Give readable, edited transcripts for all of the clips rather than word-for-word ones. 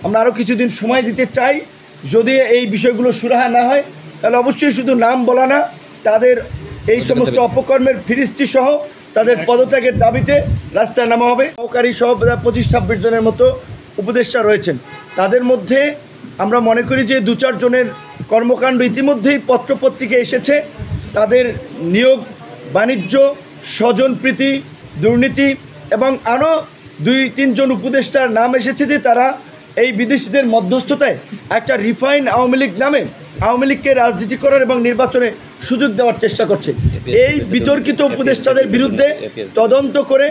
আমরা আরও কিছুদিন সময় দিতে চাই। যদি এই বিষয়গুলো সুরাহা না হয় তাহলে অবশ্যই শুধু নাম বলা না, তাদের এই সমস্ত অপকর্মের ফিরিস্তি সহ তাদের পদত্যাগের দাবিতে রাস্তায় নামা হবে। সহকারী সহ 25-26 জনের মতো উপদেষ্টা রয়েছেন। তাদের মধ্যে আমরা মনে করি যে 2-4 জনের কর্মকাণ্ড ইতিমধ্যেই পত্রপত্রিকা এসেছে। তাদের নিয়োগ, বাণিজ্য, স্বজনপ্রীতি, দুর্নীতি এবং আরও 2-3 জন উপদেষ্টার নাম এসেছে যে তারা এই বিদেশিদের মধ্যস্থতায় একটা রিফাইন আওয়ামী লীগ নামে আওয়ামী লীগকে রাজনীতি করার এবং নির্বাচনে সুযোগ দেওয়ার চেষ্টা করছে। এই বিতর্কিত উপদেষ্টাদের বিরুদ্ধে তদন্ত করে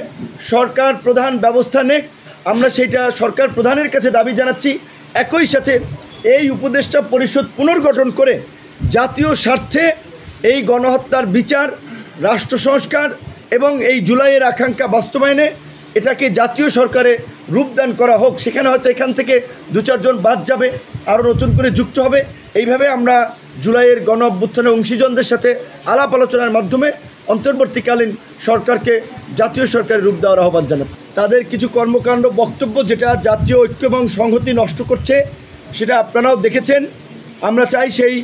সরকার প্রধান ব্যবস্থা নেক, আমরা সেটা সরকার প্রধানের কাছে দাবি জানাচ্ছি। একই সাথে এই উপদেষ্টা পরিষদ পুনর্গঠন করে জাতীয় স্বার্থে এই গণহত্যার বিচার, রাষ্ট্র সংস্কার এবং এই জুলাইয়ের আকাঙ্ক্ষা বাস্তবায়নে এটাকে জাতীয় সরকারে রূপদান করা হোক। সেখানে হয়তো এখান থেকে 2-4 জন বাদ যাবে, আরও নতুন করে যুক্ত হবে। এইভাবে আমরা জুলাইয়ের গণ অভ্যুত্থানের অংশীজনদের সাথে আলাপ আলোচনার মাধ্যমে অন্তর্বর্তীকালীন সরকারকে জাতীয় সরকারের রূপ দেওয়ার আহ্বান জানাব। তাদের কিছু কর্মকাণ্ড, বক্তব্য যেটা জাতীয় ঐক্য এবং সংহতি নষ্ট করছে সেটা আপনারাও দেখেছেন। আমরা চাই সেই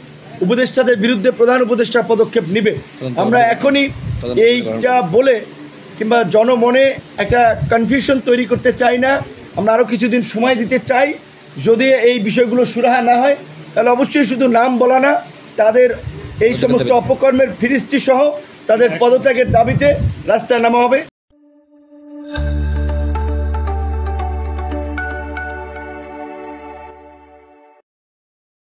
উপদেষ্টাদের বিরুদ্ধে প্রধান উপদেষ্টা পদক্ষেপ নেবে। আমরা এখনই এইটা বলে কিংবা জনমনে একটা কনফিউশন তৈরি করতে চাই না। আমরা আরও কিছুদিন সময় দিতে চাই। যদি এই বিষয়গুলো সুরাহা না হয় তাহলে অবশ্যই শুধু নাম বলা না, তাদের এই সমস্ত অপকর্মের ফিরিস্তি সহ তাদের পদত্যাগের দাবিতে রাস্তায় নামা হবে।